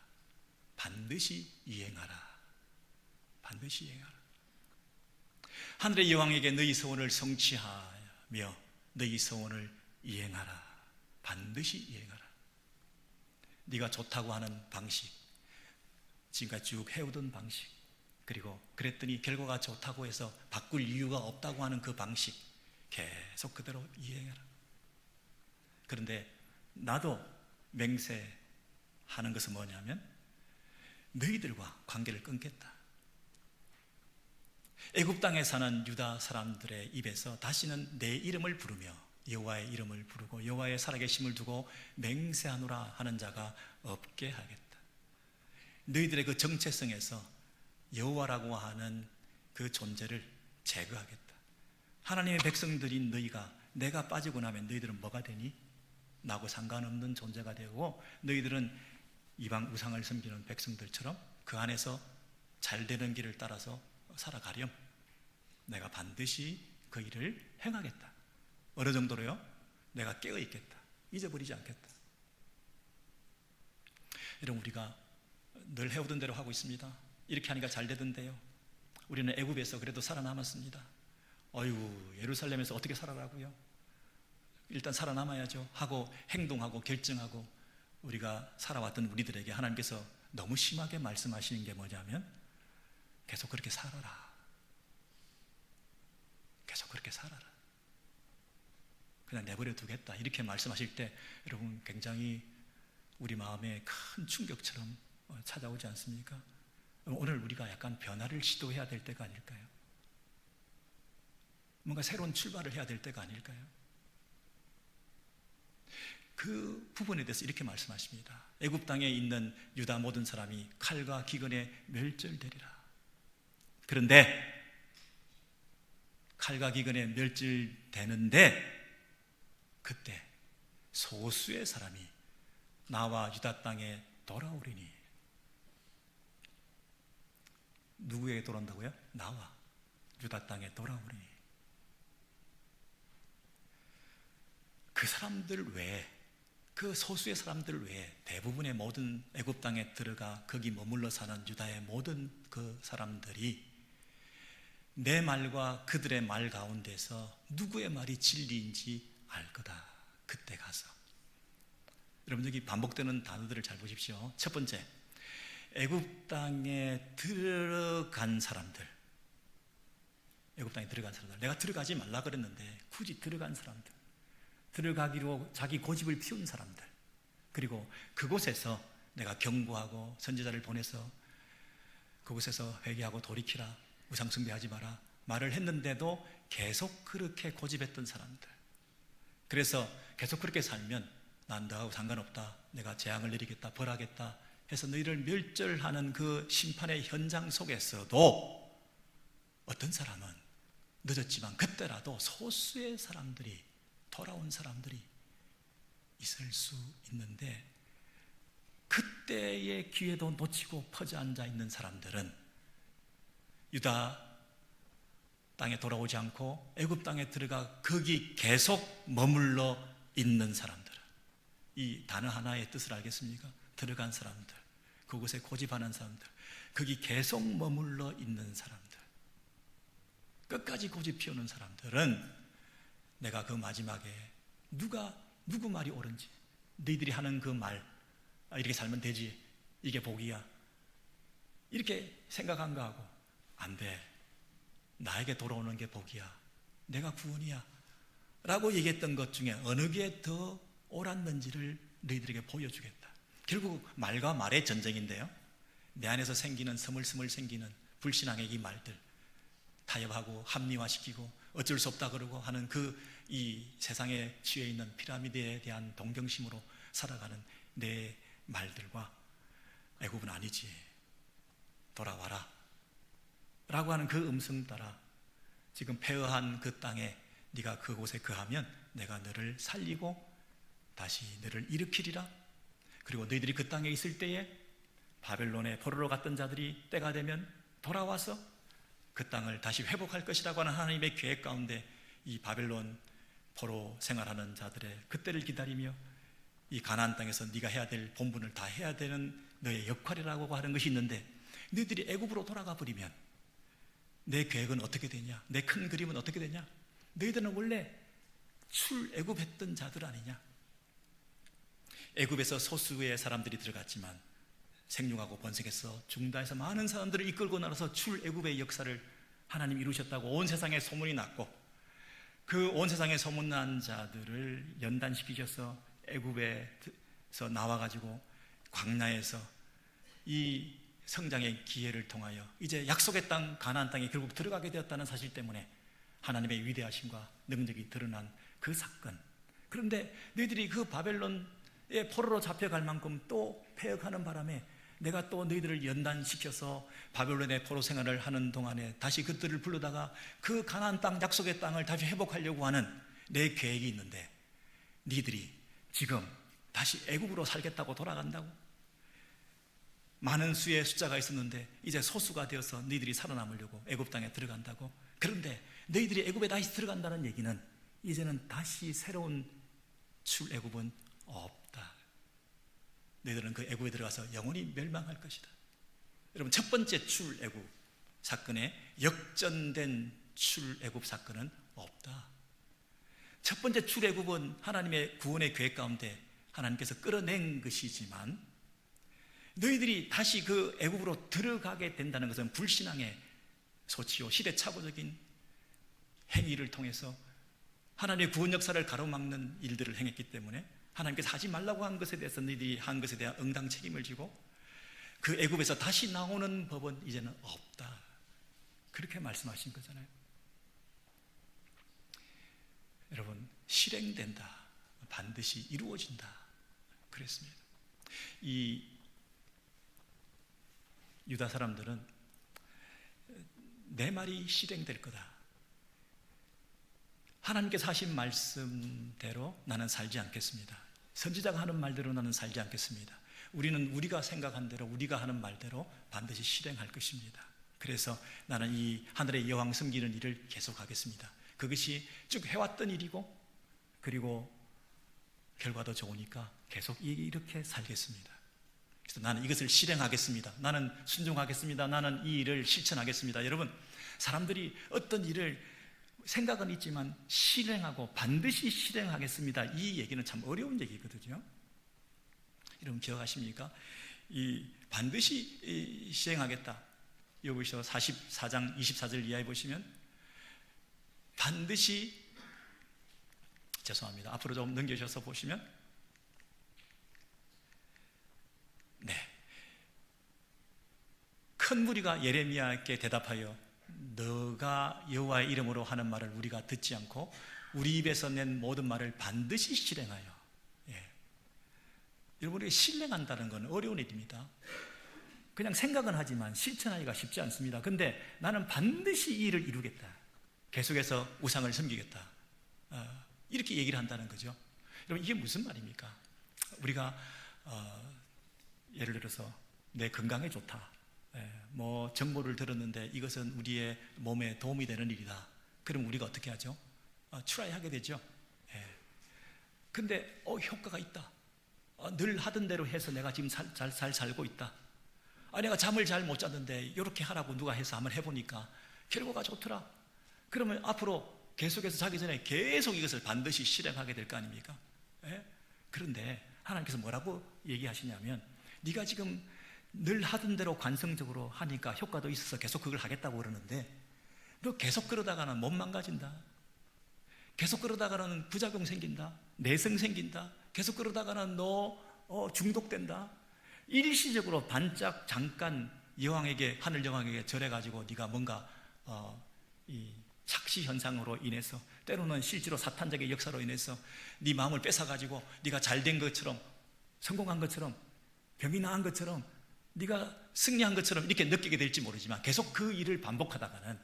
반드시 이행하라. 반드시 이행하라. 하늘의 여왕에게 너희 소원을 성취하며 너희 소원을 이행하라. 반드시 이행하라. 네가 좋다고 하는 방식, 지금까지 쭉 해오던 방식, 그리고 그랬더니 결과가 좋다고 해서 바꿀 이유가 없다고 하는 그 방식 계속 그대로 이행해라. 그런데 나도 맹세하는 것은 뭐냐면 너희들과 관계를 끊겠다. 애굽 땅에 사는 유다 사람들의 입에서 다시는 내 이름을 부르며 여호와의 이름을 부르고 여호와의 살아계심을 두고 맹세하노라 하는 자가 없게 하겠다. 너희들의 그 정체성에서 여호와라고 하는 그 존재를 제거하겠다. 하나님의 백성들인 너희가 내가 빠지고 나면 너희들은 뭐가 되니? 나하고 상관없는 존재가 되고 너희들은 이방 우상을 섬기는 백성들처럼 그 안에서 잘 되는 길을 따라서 살아가렴. 내가 반드시 그 일을 행하겠다. 어느 정도로요? 내가 깨어있겠다. 잊어버리지 않겠다. 여러분, 우리가 늘 해오던 대로 하고 있습니다. 이렇게 하니까 잘 되던데요. 우리는 애굽에서 그래도 살아남았습니다. 어휴, 예루살렘에서 어떻게 살아라고요? 일단 살아남아야죠 하고 행동하고 결정하고 우리가 살아왔던 우리들에게 하나님께서 너무 심하게 말씀하시는 게 뭐냐면 계속 그렇게 살아라. 계속 그렇게 살아라. 그냥 내버려 두겠다. 이렇게 말씀하실 때 여러분 굉장히 우리 마음에 큰 충격처럼 찾아오지 않습니까? 오늘 우리가 약간 변화를 시도해야 될 때가 아닐까요? 뭔가 새로운 출발을 해야 될 때가 아닐까요? 그 부분에 대해서 이렇게 말씀하십니다. 애굽 땅에 있는 유다 모든 사람이 칼과 기근에 멸절되리라. 그런데 칼과 기근에 멸절되는데 그때 소수의 사람이 나와 유다 땅에 돌아오리니. 누구에게 돌아온다고요? 나와 유다 땅에 돌아오리니. 그 사람들 외에, 그 소수의 사람들 외에 대부분의 모든 애굽 땅에 들어가 거기 머물러 사는 유다의 모든 그 사람들이 내 말과 그들의 말 가운데서 누구의 말이 진리인지 알 거다. 그때 가서. 여러분, 여기 반복되는 단어들을 잘 보십시오. 첫 번째, 애굽 땅에 들어간 사람들. 애굽 땅에 들어간 사람들. 내가 들어가지 말라 그랬는데 굳이 들어간 사람들. 들어가기로 자기 고집을 피운 사람들. 그리고 그곳에서 내가 경고하고 선지자를 보내서 그곳에서 회개하고 돌이키라, 우상숭배하지 마라 말을 했는데도 계속 그렇게 고집했던 사람들. 그래서 계속 그렇게 살면 난 너하고 상관없다, 내가 재앙을 내리겠다, 벌하겠다 해서 너희를 멸절하는 그 심판의 현장 속에서도 어떤 사람은 늦었지만 그때라도 소수의 사람들이, 돌아온 사람들이 있을 수 있는데, 그때의 기회도 놓치고 퍼져 앉아 있는 사람들은 유다 땅에 돌아오지 않고 애굽 땅에 들어가 거기 계속 머물러 있는 사람들. 이 단어 하나의 뜻을 알겠습니까? 들어간 사람들, 그곳에 고집하는 사람들, 거기 계속 머물러 있는 사람들, 끝까지 고집 피우는 사람들은 내가 그 마지막에 누구 말이 옳은지, 너희들이 하는 그 말, 이렇게 살면 되지, 이게 복이야, 이렇게 생각한 거하고 안 돼, 나에게 돌아오는 게 복이야, 내가 구원이야 라고 얘기했던 것 중에 어느 게 더 옳았는지를 너희들에게 보여주겠다. 결국 말과 말의 전쟁인데요, 내 안에서 생기는 스물스물 생기는 불신앙의 이 말들, 타협하고 합리화시키고 어쩔 수 없다 그러고 하는 그 이 세상에 취해 있는 피라미드에 대한 동경심으로 살아가는 내 말들과 애굽은 아니지, 돌아와라 라고 하는 그 음성 따라 지금 폐허한 그 땅에 네가 그곳에 거하면 내가 너를 살리고 다시 너를 일으키리라. 그리고 너희들이 그 땅에 있을 때에 바벨론에 포로로 갔던 자들이 때가 되면 돌아와서 그 땅을 다시 회복할 것이라고 하는 하나님의 계획 가운데 이 바벨론 포로 생활하는 자들의 그때를 기다리며 이 가나안 땅에서 네가 해야 될 본분을 다 해야 되는 너의 역할이라고 하는 것이 있는데, 너희들이 애굽으로 돌아가 버리면 내 계획은 어떻게 되냐, 내 큰 그림은 어떻게 되냐? 너희들은 원래 출애굽했던 자들 아니냐? 애굽에서 소수의 사람들이 들어갔지만 생육하고 번성해서 중다에서 많은 사람들을 이끌고 나가서 출애굽의 역사를 하나님 이루셨다고 온 세상에 소문이 났고, 그 온 세상에 소문난 자들을 연단시키셔서 애굽에서 나와가지고 광야에서 이 성장의 기회를 통하여 이제 약속의 땅 가나안 땅에 결국 들어가게 되었다는 사실 때문에 하나님의 위대하심과 능력이 드러난 그 사건. 그런데 너희들이 그 바벨론의 포로로 잡혀갈 만큼 또 폐역하는 바람에 내가 또 너희들을 연단시켜서 바벨론의 포로 생활을 하는 동안에 다시 그들을 불러다가 그 가나안 땅, 약속의 땅을 다시 회복하려고 하는 내 계획이 있는데, 너희들이 지금 다시 애굽으로 살겠다고 돌아간다고? 많은 수의 숫자가 있었는데 이제 소수가 되어서 너희들이 살아남으려고 애굽 땅에 들어간다고? 그런데 너희들이 애굽에 다시 들어간다는 얘기는 이제는 다시 새로운 출애굽은 없다. 너희들은 그 애굽에 들어가서 영원히 멸망할 것이다. 여러분, 첫 번째 출애굽 사건에 역전된 출애굽 사건은 없다. 첫 번째 출애굽은 하나님의 구원의 계획 가운데 하나님께서 끌어낸 것이지만, 너희들이 다시 그 애굽으로 들어가게 된다는 것은 불신앙의 소치요 시대착오적인 행위를 통해서 하나님의 구원 역사를 가로막는 일들을 행했기 때문에 하나님께서 하지 말라고 한 것에 대해서 너희들이 한 것에 대한 응당 책임을 지고 그 애굽에서 다시 나오는 법은 이제는 없다. 그렇게 말씀하신 거잖아요. 여러분, 실행된다. 반드시 이루어진다. 그랬습니다. 이 유다 사람들은 내 말이 실행될 거다. 하나님께서 하신 말씀대로 나는 살지 않겠습니다. 선지자가 하는 말대로 나는 살지 않겠습니다. 우리는 우리가 생각한 대로, 우리가 하는 말대로 반드시 실행할 것입니다. 그래서 나는 이 하늘의 여왕 섬기는 일을 계속하겠습니다. 그것이 쭉 해왔던 일이고, 그리고 결과도 좋으니까 계속 이렇게 살겠습니다. 그래서 나는 이것을 실행하겠습니다. 나는 순종하겠습니다. 나는 이 일을 실천하겠습니다. 여러분, 사람들이 어떤 일을 생각은 있지만 실행하고 반드시 실행하겠습니다, 이 얘기는 참 어려운 얘기거든요. 여러분 기억하십니까? 이 반드시 실행하겠다. 여기서 44장 24절 이하에 보시면 반드시, 죄송합니다, 앞으로 좀 넘겨주셔서 보시면, 네, 큰 무리가 예레미야께 대답하여 너가 여호와의 이름으로 하는 말을 우리가 듣지 않고 우리 입에서 낸 모든 말을 반드시 실행하여. 예. 여러분, 실행한다는 건 어려운 일입니다. 그냥 생각은 하지만 실천하기가 쉽지 않습니다. 근데 나는 반드시 이 일을 이루겠다. 계속해서 우상을 섬기겠다. 이렇게 얘기를 한다는 거죠. 여러분, 이게 무슨 말입니까? 우리가 예를 들어서 내 건강에 좋다, 뭐 정보를 들었는데 이것은 우리의 몸에 도움이 되는 일이다. 그럼 우리가 어떻게 하죠? 트라이 하게 되죠. 근데 효과가 있다. 늘 하던 대로 해서 내가 지금 잘 살고 있다. 내가 잠을 잘 못 잤는데 이렇게 하라고 누가 해서 한번 해보니까 결과가 좋더라. 그러면 앞으로 계속해서 자기 전에 계속 이것을 반드시 실행하게 될 거 아닙니까? 그런데 하나님께서 뭐라고 얘기하시냐면, 네가 지금 늘 하던 대로 관성적으로 하니까 효과도 있어서 계속 그걸 하겠다고 그러는데, 너 계속 그러다가는 몸 망가진다. 계속 그러다가는 부작용 생긴다. 내성 생긴다. 계속 그러다가는 너 중독된다. 일시적으로 반짝 잠깐 여왕에게, 하늘 여왕에게 절해가지고 네가 뭔가 이 착시 현상으로 인해서, 때로는 실제로 사탄적인 역사로 인해서 네 마음을 뺏어가지고 네가 잘된 것처럼, 성공한 것처럼, 병이 나은 것처럼, 네가 승리한 것처럼 이렇게 느끼게 될지 모르지만 계속 그 일을 반복하다가는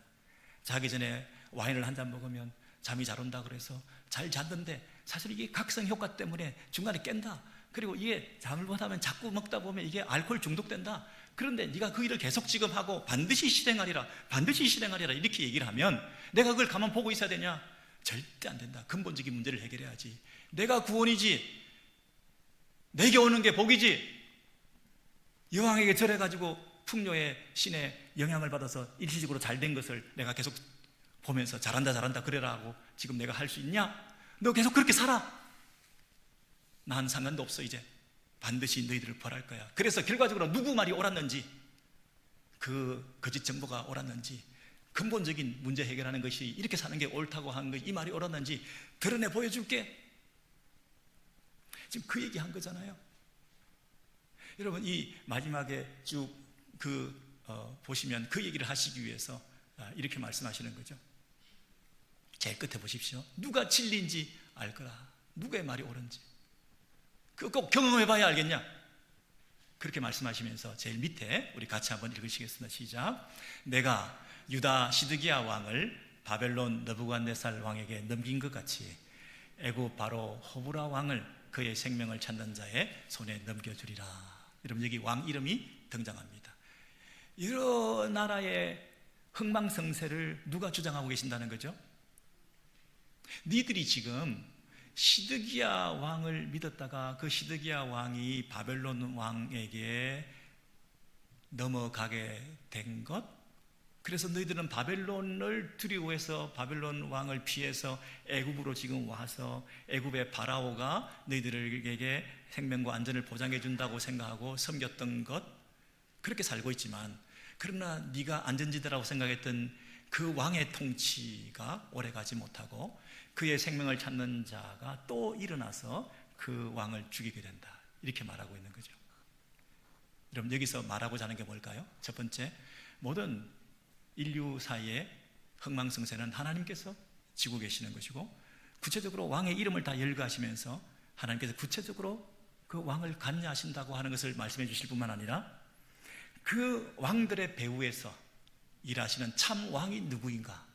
자기 전에 와인을 한 잔 먹으면 잠이 잘 온다 그래서 잘 잤는데 사실 이게 각성 효과 때문에 중간에 깬다. 그리고 이게 잠을 못 하면 자꾸 먹다 보면 이게 알코올 중독된다. 그런데 네가 그 일을 계속 지금 하고 반드시 실행하리라, 반드시 실행하리라 이렇게 얘기를 하면 내가 그걸 가만 보고 있어야 되냐? 절대 안 된다. 근본적인 문제를 해결해야지. 내가 구원이지, 내게 오는 게 복이지. 여왕에게 절해가지고 풍요의 신의 영향을 받아서 일시적으로 잘된 것을 내가 계속 보면서 잘한다 그래라 하고 지금 내가 할 수 있냐? 너 계속 그렇게 살아. 난 상관도 없어. 이제 반드시 너희들을 벌할 거야. 그래서 결과적으로 누구 말이 옳았는지, 그 거짓 정보가 옳았는지, 근본적인 문제 해결하는 것이 이렇게 사는 게 옳다고 하는 것이 이 말이 옳았는지 드러내 보여줄게. 지금 그 얘기 한 거잖아요. 여러분, 이 마지막에 쭉 보시면 그 얘기를 하시기 위해서 이렇게 말씀하시는 거죠. 제일 끝에 보십시오. 누가 진리인지 알 거라. 누구의 말이 옳은지. 그거 꼭 경험해봐야 알겠냐? 그렇게 말씀하시면서 제일 밑에 우리 같이 한번 읽으시겠습니다. 시작. 내가 유다 시드기야 왕을 바벨론 느부갓네살 왕에게 넘긴 것 같이 애굽 바로 호브라 왕을 그의 생명을 찾는 자의 손에 넘겨주리라. 여러분, 여기 왕 이름이 등장합니다. 여러 나라의 흥망성쇠를 누가 주장하고 계신다는 거죠? 니들이 지금 시드기야 왕을 믿었다가 그 시드기야 왕이 바벨론 왕에게 넘어가게 된 것, 그래서 너희들은 바벨론을 두려워해서 바벨론 왕을 피해서 애굽으로 지금 와서 애굽의 바라오가 너희들에게 생명과 안전을 보장해 준다고 생각하고 섬겼던 것, 그렇게 살고 있지만, 그러나 네가 안전지대라고 생각했던 그 왕의 통치가 오래가지 못하고 그의 생명을 찾는 자가 또 일어나서 그 왕을 죽이게 된다, 이렇게 말하고 있는 거죠. 여러분, 여기서 말하고자 하는 게 뭘까요? 첫 번째, 모든 인류 사이의 흥망성쇠는 하나님께서 지고 계시는 것이고, 구체적으로 왕의 이름을 다 열거하시면서 하나님께서 구체적으로 그 왕을 관여하신다고 하는 것을 말씀해 주실 뿐만 아니라, 그 왕들의 배후에서 일하시는 참 왕이 누구인가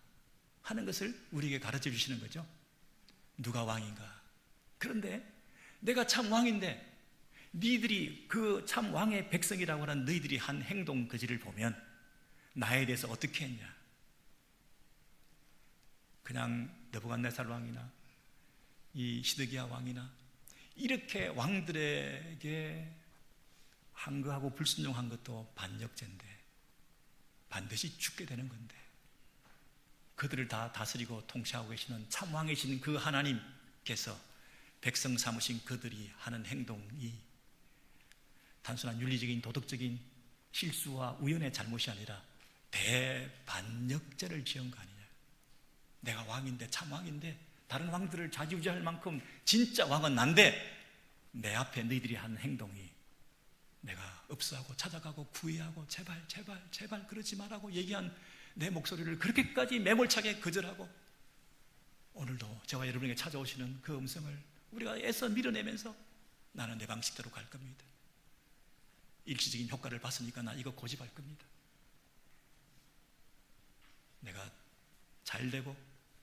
하는 것을 우리에게 가르쳐 주시는 거죠. 누가 왕인가? 그런데 내가 참 왕인데 너희들이 그 참 왕의 백성이라고 하는 너희들이 한 행동 그지를 보면 나에 대해서 어떻게 했냐? 그냥 느부갓네살 왕이나 이 시드기야 왕이나 이렇게 왕들에게 항거하고 불순종한 것도 반역죄인데 반드시 죽게 되는 건데, 그들을 다 다스리고 통치하고 계시는 참 왕이신 그 하나님께서 백성 삼으신 그들이 하는 행동이 단순한 윤리적인 도덕적인 실수와 우연의 잘못이 아니라 대반역죄를 지은 거 아니냐. 내가 왕인데, 참 왕인데, 다른 왕들을 좌지우지할 만큼 진짜 왕은 난데 내 앞에 너희들이 하는 행동이 내가 업소하고 찾아가고 구애하고 제발 그러지 말라고 얘기한 내 목소리를 그렇게까지 매몰차게 거절하고, 오늘도 저와 여러분에게 찾아오시는 그 음성을 우리가 애써 밀어내면서 나는 내 방식대로 갈 겁니다. 일시적인 효과를 봤으니까 나 이거 고집할 겁니다. 내가 잘되고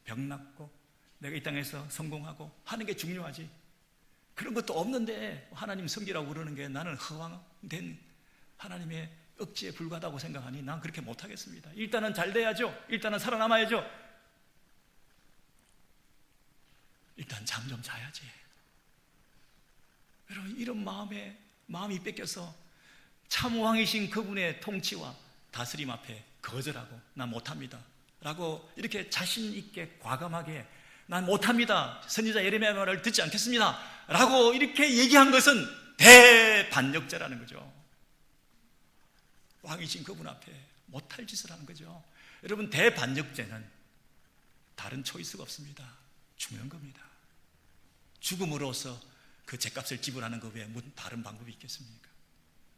병났고 내가 이 땅에서 성공하고 하는 게 중요하지, 그런 것도 없는데 하나님 섬기라고 그러는 게 나는 허황된 하나님의 억지에 불과하다고 생각하니 난 그렇게 못하겠습니다. 일단은 잘 돼야죠. 일단은 살아남아야죠. 일단 잠 좀 자야지. 여러분, 이런 마음이 뺏겨서 참 왕이신 그분의 통치와 다스림 앞에 거절하고 난 못합니다 라고 이렇게 자신 있게 과감하게 난 못합니다, 선지자 예레미야 말을 듣지 않겠습니다 라고 이렇게 얘기한 것은 대반역죄라는 거죠. 왕이신 그분 앞에 못할 짓을 하는 거죠. 여러분, 대반역죄는 다른 초이스가 없습니다. 죽는 겁니다. 죽음으로써 그 죗값을 지불하는 것 외에 무슨 다른 방법이 있겠습니까?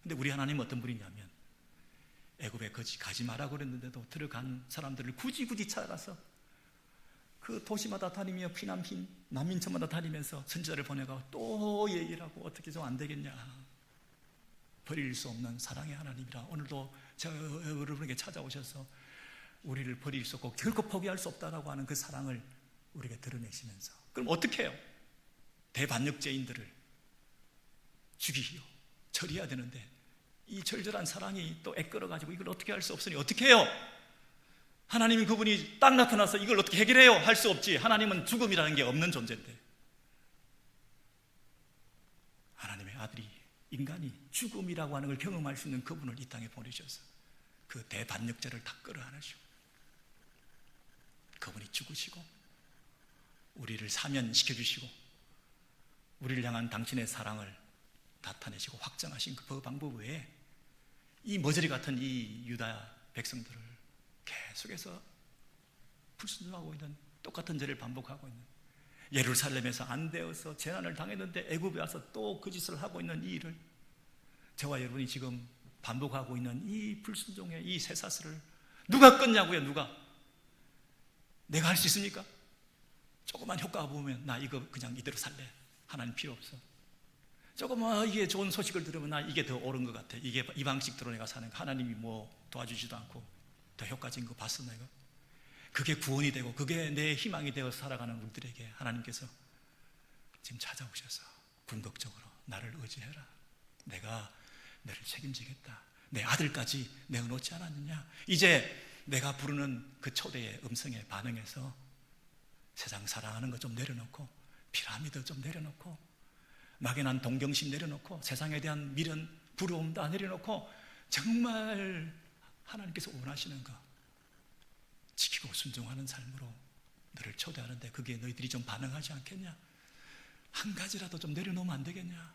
근데 우리 하나님은 어떤 분이냐면, 애굽에 가지 마라고 그랬는데도 들어간 사람들을 굳이 찾아가서 그 도시마다 다니며 피난민, 난민촌마다 다니면서 선지자를 보내고 또 얘기를 하고 어떻게 좀 안 되겠냐. 버릴 수 없는 사랑의 하나님이라 오늘도 제가 여러분에게 찾아오셔서 우리를 버릴 수 없고 결코 포기할 수 없다라고 하는 그 사랑을 우리에게 드러내시면서, 그럼 어떻게 해요? 대반역죄인들을 죽이요, 처리해야 되는데 이 절절한 사랑이 또 애끓어가지고 이걸 어떻게 할 수 없으니 어떻게 해요? 하나님이 그분이 딱 나타나서 이걸 어떻게 해결해요? 할 수 없지. 하나님은 죽음이라는 게 없는 존재인데, 하나님의 아들이, 인간이 죽음이라고 하는 걸 경험할 수 있는 그분을 이 땅에 보내셔서 그 대반역죄를 다 끌어안으시고 그분이 죽으시고 우리를 사면시켜주시고 우리를 향한 당신의 사랑을 나타내시고 확정하신 그 방법 외에 이 머저리 같은 이 유다 백성들을 계속해서 불순종하고 있는, 똑같은 죄를 반복하고 있는, 예루살렘에서 안 되어서 재난을 당했는데 애굽에 와서 또 그 짓을 하고 있는 이 일을 저와 여러분이 지금 반복하고 있는 이 불순종의 이 쇠사슬을 누가 끊냐고요? 누가? 내가 할 수 있습니까? 조그만 효과가 보면 나 이거 그냥 이대로 살래, 하나님 필요 없어. 조금 이게 좋은 소식을 들으면 나 이게 더 옳은 것 같아, 이게 이 방식대로 내가 사는 거, 하나님이 뭐 도와주지도 않고 더 효과적인 거 봤어 내가. 그게 구원이 되고 그게 내 희망이 되어 살아가는 우리들에게 하나님께서 지금 찾아오셔서 궁극적으로 나를 의지해라, 내가 너를 책임지겠다, 내 아들까지 내어놓지 않았느냐. 이제 내가 부르는 그 초대의 음성에 반응해서 세상 사랑하는 거 좀 내려놓고 피라미드 좀 내려놓고, 막연한 동경심 내려놓고, 세상에 대한 미련, 부러움 다 내려놓고, 정말 하나님께서 원하시는 것 지키고 순종하는 삶으로 너를 초대하는데, 그게 너희들이 좀 반응하지 않겠냐? 한 가지라도 좀 내려놓으면 안 되겠냐?